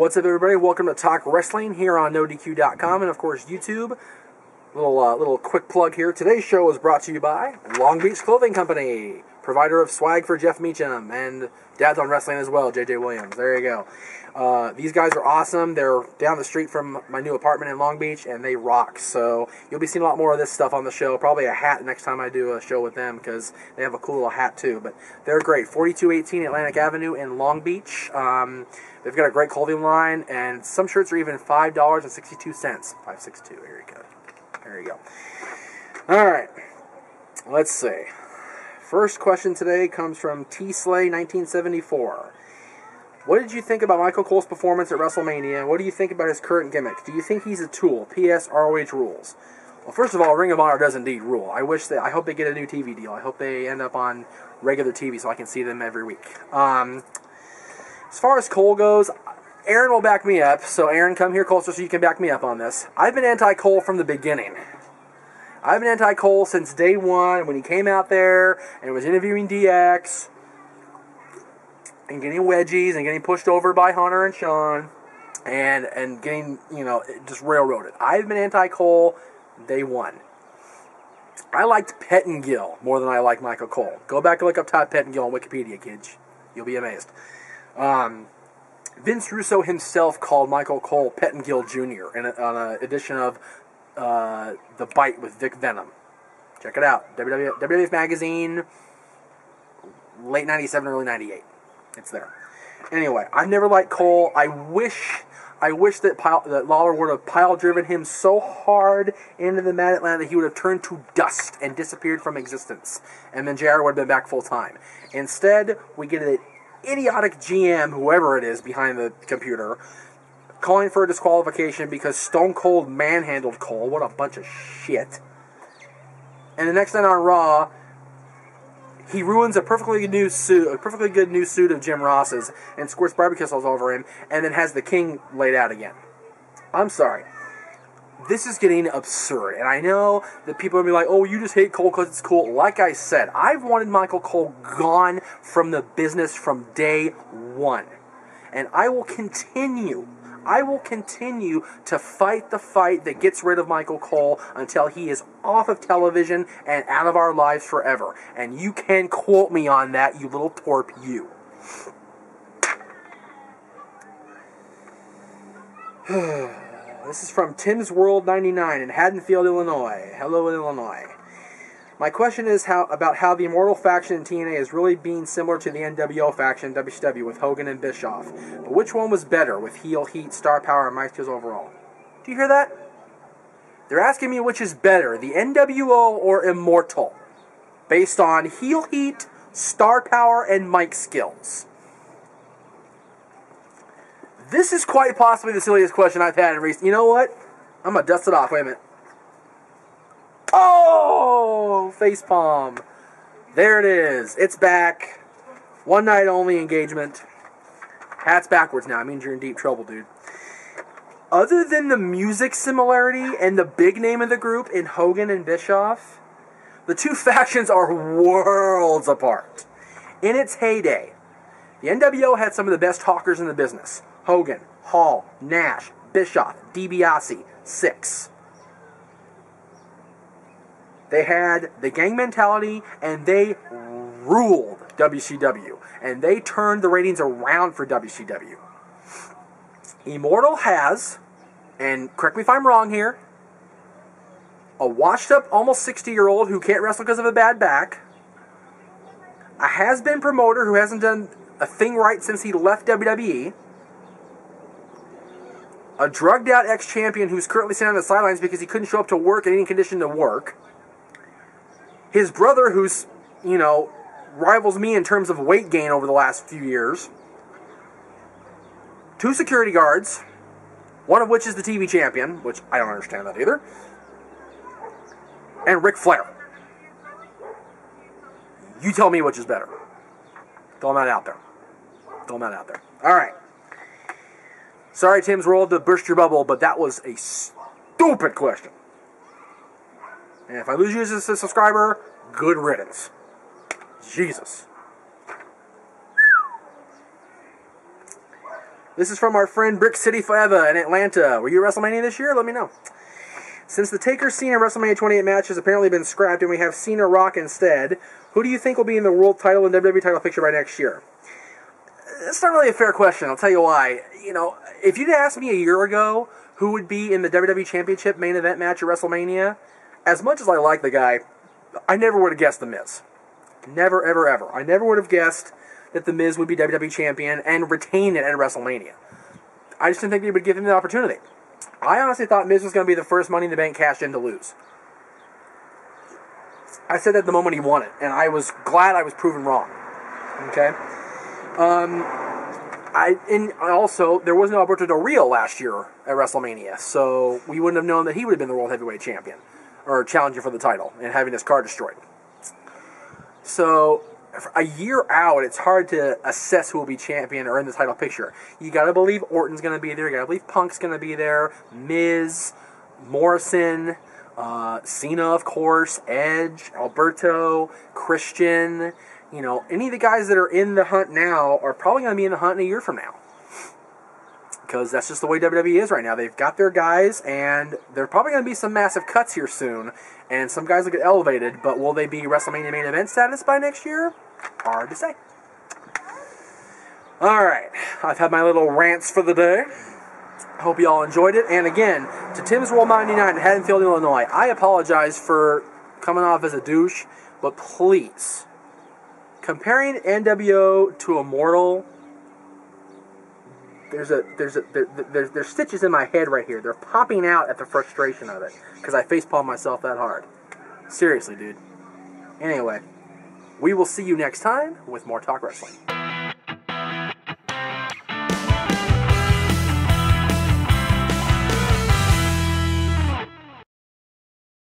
What's up, everybody? Welcome to Talk Wrestling here on NoDQ.com and, of course, YouTube. Little quick plug here. Today's show is brought to you by Long Beach Clothing Company, provider of swag for Jeff Meacham and Dads on Wrestling as well, JJ Williams. There you go. These guys are awesome. They're down the street from my new apartment in Long Beach, and they rock. So you'll be seeing a lot more of this stuff on the show. Probably a hat next time I do a show with them because they have a cool little hat too. But they're great. 4218 Atlantic Avenue in Long Beach. They've got a great clothing line, and some shirts are even $5.62. $5.62. Here you go. There you go. All right. Let's see. First question today comes from T-Slay1974. What did you think about Michael Cole's performance at WrestleMania? What do you think about his current gimmick? Do you think he's a tool? P.S. ROH rules. Well, first of all, Ring of Honor does indeed rule. I hope they get a new TV deal. I hope they end up on regular TV so I can see them every week. As far as Cole goes, Aaron will back me up. So Aaron, come here closer so you can back me up on this. I've been anti-Cole from the beginning. I've been anti-Cole since day one when he came out there and was interviewing DX and getting wedgies and getting pushed over by Hunter and Sean and getting, just railroaded. I've been anti-Cole day one. I liked Pettengill more than I like Michael Cole. Go back and look up Todd Pettengill on Wikipedia, kids. You'll be amazed. Vince Russo himself called Michael Cole Pettengill Jr. on an edition of The Bite with Vic Venom. Check it out. WWF Magazine, late 97, early 98. It's there. Anyway, I've never liked Cole. I wish that Lawler would have pile-driven him so hard into the Mad Atlanta that he would have turned to dust and disappeared from existence. And then JR would have been back full-time. Instead, we get an idiotic GM, whoever it is behind the computer, calling for a disqualification because Stone Cold manhandled Cole. What a bunch of shit. And the next night on Raw, he ruins a perfectly good new suit of Jim Ross's and squirts barbecue sauce over him and then has the King laid out again. I'm sorry. This is getting absurd, and I know that people are going to be like, oh, you just hate Cole because it's cool. Like I said, I've wanted Michael Cole gone from the business from day one. And I will continue to fight the fight that gets rid of Michael Cole until he is off of television and out of our lives forever. And you can quote me on that, you little twerp, you. This is from Tim's World 99 in Haddonfield, Illinois. Hello, Illinois. My question is about how the Immortal faction in TNA is really being similar to the NWO faction in WCW with Hogan and Bischoff. But which one was better with heel heat, star power, and mic skills overall? Do you hear that? They're asking me which is better, the NWO or Immortal, based on heel heat, star power, and mic skills. This is quite possibly the silliest question I've had in recent... You know what? I'm going to dust it off. Wait a minute. Oh! Facepalm. There it is. It's back. One night only engagement. Hat's backwards now. It means you're in deep trouble, dude. Other than the music similarity and the big name of the group in Hogan and Bischoff, the two factions are worlds apart. In its heyday, the NWO had some of the best talkers in the business. Hogan, Hall, Nash, Bischoff, DiBiase, Six. They had the gang mentality, and they ruled WCW. And they turned the ratings around for WCW. Immortal has, and correct me if I'm wrong here, a washed-up, almost 60-year-old who can't wrestle because of a bad back, a has-been promoter who hasn't done a thing right since he left WWE, a drugged-out ex-champion who's currently sitting on the sidelines because he couldn't show up to work in any condition to work, his brother who's, rivals me in terms of weight gain over the last few years, two security guards, one of which is the TV champion, which I don't understand that either, and Ric Flair. You tell me which is better. Throw that out there. All right. Sorry, Tim's World, to burst your bubble, but that was a stupid question. And if I lose you as a subscriber, good riddance. Jesus. This is from our friend Brick City Forever in Atlanta. Were you at WrestleMania this year? Let me know. Since the Taker-Cena WrestleMania 28 match has apparently been scrapped and we have Cena Rock instead, who do you think will be in the world title and WWE title picture by next year? That's not really a fair question. I'll tell you why. You know, if you'd asked me a year ago who would be in the WWE Championship main event match at WrestleMania, as much as I like the guy, I never would have guessed The Miz. Never, ever, ever. I never would have guessed that The Miz would be WWE Champion and retain it at WrestleMania. I just didn't think they would give him the opportunity. I honestly thought Miz was going to be the first Money in the Bank cashed in to lose. I said that the moment he won it, and I was glad I was proven wrong. Okay? Also, there was no Alberto Del Rio last year at WrestleMania, so we wouldn't have known that he would have been the World Heavyweight Champion, or challenger for the title, and having his car destroyed. So, a year out, it's hard to assess who will be champion or in the title picture. You gotta believe Orton's gonna be there, you gotta believe Punk's gonna be there, Miz, Morrison, Cena, of course, Edge, Alberto, Christian. You know, any of the guys that are in the hunt now are probably going to be in the hunt in a year from now. Because that's just the way WWE is right now. They've got their guys, and there are probably going to be some massive cuts here soon. And some guys will get elevated, but will they be WrestleMania main event status by next year? Hard to say. Alright, I've had my little rants for the day. I hope you all enjoyed it. And again, to Tim's World 99 in Haddonfield, Illinois, I apologize for coming off as a douche, but please, comparing NWO to Immortal, there's stitches in my head right here. They're popping out at the frustration of it because I facepalmed myself that hard. Seriously, dude. Anyway, we will see you next time with more Talk Wrestling.